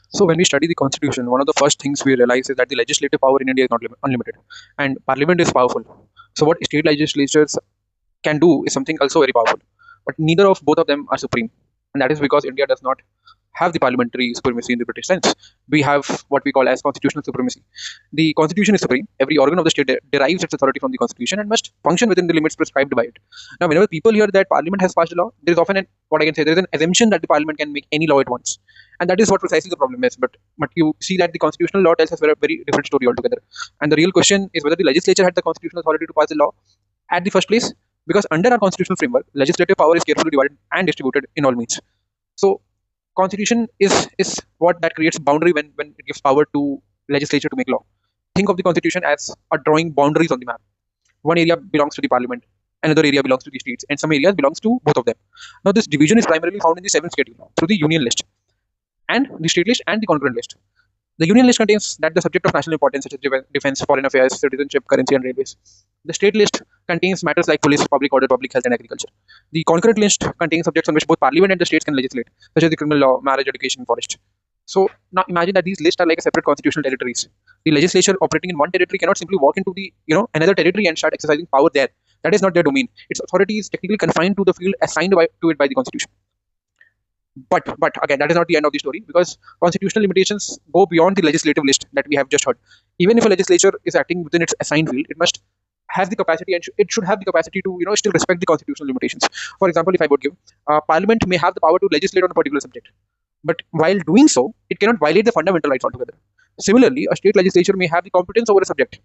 So when we study the constitution, one of the first things we realize is that the legislative power in India is not unlimited, and parliament is powerful. So what state legislatures can do is something also very powerful, but neither of both of them are supreme, and that is because India does not have the parliamentary supremacy in the British sense. We have what we call as constitutional supremacy. The constitution is supreme. Every organ of the state derives its authority from the constitution and must function within the limits prescribed by it. Now, whenever people hear that parliament has passed a law, there is often what I can say, there is an assumption that the parliament can make any law it wants, and that is what precisely the problem is. But you see that the constitutional law tells us a very different story altogether. And the real question is whether the legislature had the constitutional authority to pass the law at the first place, because under our constitutional framework, legislative power is carefully divided and distributed in all means. So constitution is what that creates boundary when it gives power to legislature to make law. Think of the constitution as a drawing boundaries on the map. One area belongs to the parliament, another area belongs to the states, and some areas belongs to both of them. Now this division is primarily found in the 7th schedule through the union list, and the state list and the concurrent list. The union list contains that the subject of national importance such as defense, foreign affairs, citizenship, currency, and railways. The state list contains matters like police, public order, public health, and agriculture. The concurrent list contains subjects on which both parliament and the states can legislate, such as the criminal law, marriage, education, forest. So now imagine that these lists are like a separate constitutional territories. The legislature operating in one territory cannot simply walk into the another territory and start exercising power there. That is not their domain. Its authority is technically confined to the field assigned to it by the constitution. But again, that is not the end of the story, because constitutional limitations go beyond the legislative list that we have just heard. Even if a legislature is acting within its assigned field, it must have the capacity, and it should have the capacity to still respect the constitutional limitations. For example, if I would give, Parliament may have the power to legislate on a particular subject, but while doing so, it cannot violate the fundamental rights altogether. Similarly, a state legislature may have the competence over a subject,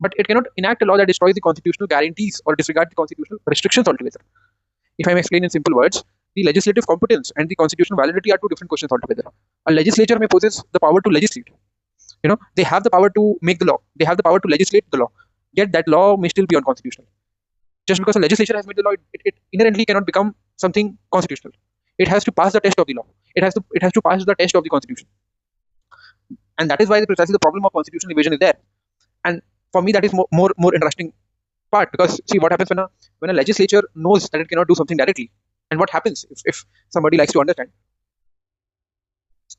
but it cannot enact a law that destroys the constitutional guarantees or disregard the constitutional restrictions altogether. If I may explain in simple words, the legislative competence and the constitutional validity are two different questions altogether. A legislature may possess the power to legislate. They have the power to make the law. They have the power to legislate the law. Yet that law may still be unconstitutional. Just because a legislature has made the law, it inherently cannot become something constitutional. It has to pass the test of the law. It has to pass the test of the constitution. And that is why precisely the problem of constitutional evasion is there. And for me, that is more interesting part, because see what happens when a legislature knows that it cannot do something directly. And what happens if somebody likes to understand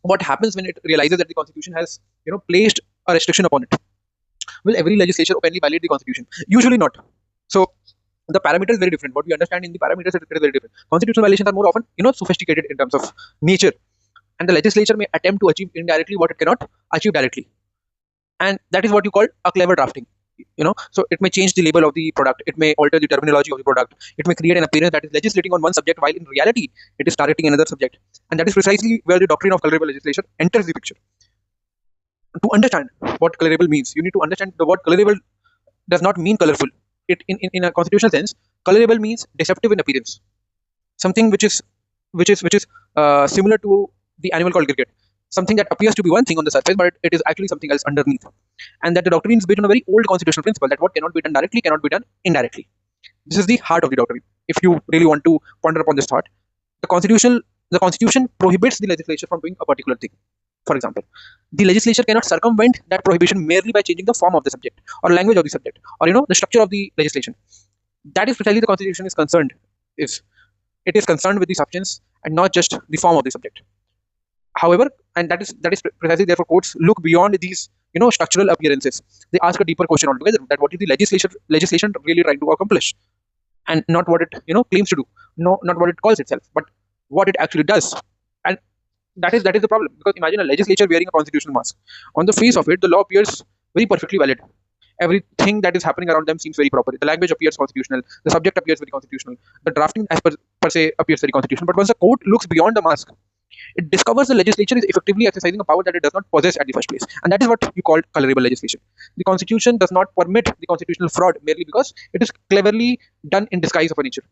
what happens when it realizes that the constitution has placed a restriction upon it? Will every legislature openly violate the constitution? Usually not. So the parameter is very different. What we understand in the parameters is very different. Constitutional violations are more often sophisticated in terms of nature, and the legislature may attempt to achieve indirectly what it cannot achieve directly, and that is what you call a clever drafting. So it may change the label of the product, it may alter the terminology of the product, it may create an appearance that is legislating on one subject while in reality it is targeting another subject. And that is precisely where the doctrine of colourable legislation enters the picture. To understand what colourable means, you need to understand the word colourable does not mean colorful. In a constitutional sense, colourable means deceptive in appearance, something which is similar to the animal called cricket, something that appears to be one thing on the surface, but it is actually something else underneath. And that the doctrine is based on a very old constitutional principle that what cannot be done directly cannot be done indirectly. This is the heart of the doctrine. If you really want to ponder upon this thought, the constitution prohibits the legislature from doing a particular thing. For example, the legislature cannot circumvent that prohibition merely by changing the form of the subject or language of the subject or the structure of the legislation. That is precisely the constitution is concerned. It is concerned with the substance and not just the form of the subject. However, and that is precisely therefore courts look beyond these structural appearances. They ask a deeper question altogether, that what is the legislation really trying to accomplish, and not what it claims to do, not what it calls itself, but what it actually does. And that is the problem, because imagine a legislature wearing a constitutional mask. On the face of it, the law appears very perfectly valid. Everything that is happening around them seems very proper. The language appears constitutional. The subject appears very constitutional. The drafting as per se appears very constitutional. But once the court looks beyond the mask, it discovers the legislature is effectively exercising a power that it does not possess at the first place. And that is what you call colourable legislation. The constitution does not permit the constitutional fraud merely because it is cleverly done in disguise of a nature.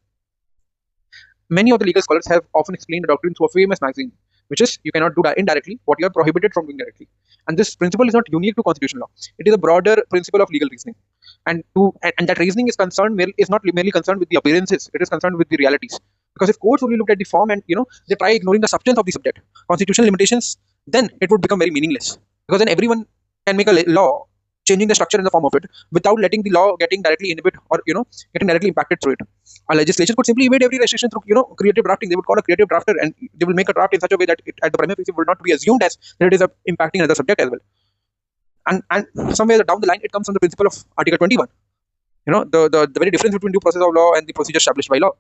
Many of the legal scholars have often explained the doctrine through a famous maxim, which is you cannot do indirectly what you are prohibited from doing directly. And this principle is not unique to constitutional law. It is a broader principle of legal reasoning. And that reasoning is not merely concerned with the appearances, it is concerned with the realities. Because if courts only looked at the form and they try ignoring the substance of the subject, constitutional limitations, then it would become very meaningless. Because then everyone can make a law changing the structure in the form of it without letting the law getting directly inhibited or getting directly impacted through it. A legislature could simply evade every restriction through creative drafting. They would call a creative drafter, and they will make a draft in such a way that it, at the primary phase, will not be assumed as that it is impacting another subject as well. And somewhere down the line, it comes from the principle of Article 21. The very difference between due process of law and the procedure established by law.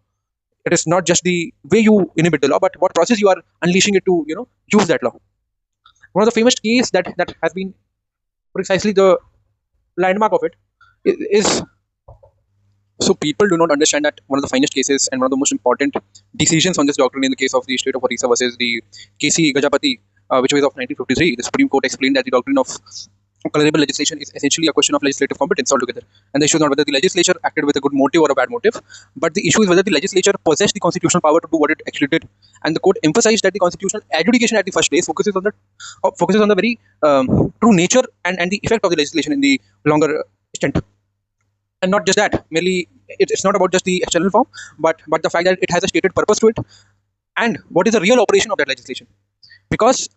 It is not just the way you inhibit the law, but what process you are unleashing it to use that law. One of the famous cases that has been precisely the landmark of it is. So people do not understand that one of the finest cases and one of the most important decisions on this doctrine in the case of the State of Orissa versus the KC Gajapati, which was of 1953. The Supreme Court explained that the doctrine of colourable legislation is essentially a question of legislative competence altogether. And the issue is not whether the legislature acted with a good motive or a bad motive, but the issue is whether the legislature possessed the constitutional power to do what it actually did. And the court emphasized that the constitutional adjudication at the first place focuses on the very true nature and the effect of the legislation in the longer extent. And not just that, merely it's not about just the external form, but the fact that it has a stated purpose to it, and what is the real operation of that legislation. Because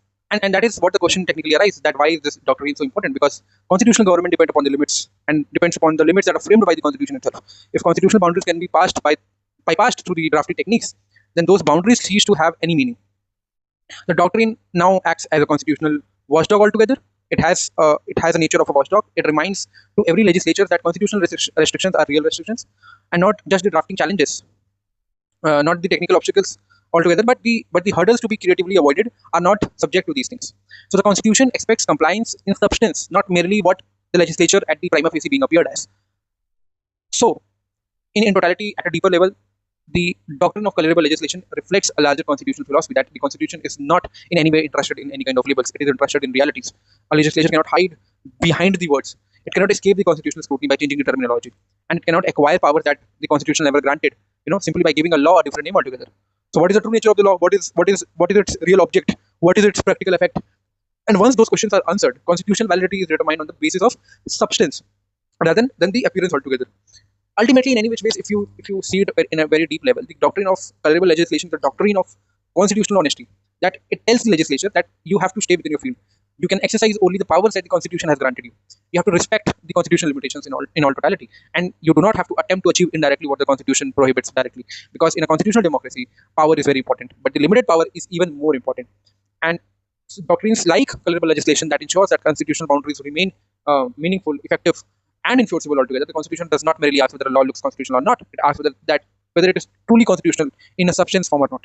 and that is what the question technically arises, that why is this doctrine so important? Because constitutional government depends upon the limits and depends upon the limits that are framed by the constitution itself. If constitutional boundaries can be bypassed through the drafting techniques, then those boundaries cease to have any meaning. The doctrine now acts as a constitutional watchdog altogether. It has a nature of a watchdog. It reminds to every legislature that constitutional restrictions are real restrictions, and not just the drafting challenges, not the technical obstacles altogether, but the hurdles to be creatively avoided are not subject to these things. So the Constitution expects compliance in substance, not merely what the legislature at the prima facie being appeared as. So, in totality, at a deeper level, the doctrine of colourable legislation reflects a larger constitutional philosophy that the Constitution is not in any way interested in any kind of labels. It is interested in realities. A legislature cannot hide behind the words. It cannot escape the constitutional scrutiny by changing the terminology, and it cannot acquire powers that the Constitution never granted. Simply by giving a law a different name altogether. So, what is the true nature of the law? What is its real object? What is its practical effect? And once those questions are answered, constitutional validity is determined on the basis of substance rather than the appearance altogether. Ultimately, in any which ways, if you see it in a very deep level, the doctrine of colourable legislation, the doctrine of constitutional honesty, that it tells the legislature that you have to stay within your field. You can exercise only the powers that the Constitution has granted you. You have to respect the constitutional limitations in all totality, and you do not have to attempt to achieve indirectly what the Constitution prohibits directly. Because in a constitutional democracy, power is very important, but the limited power is even more important. And doctrines like colourable legislation that ensures that constitutional boundaries remain meaningful, effective, and enforceable altogether. The Constitution does not merely ask whether a law looks constitutional or not. It asks whether it is truly constitutional in a substance form or not.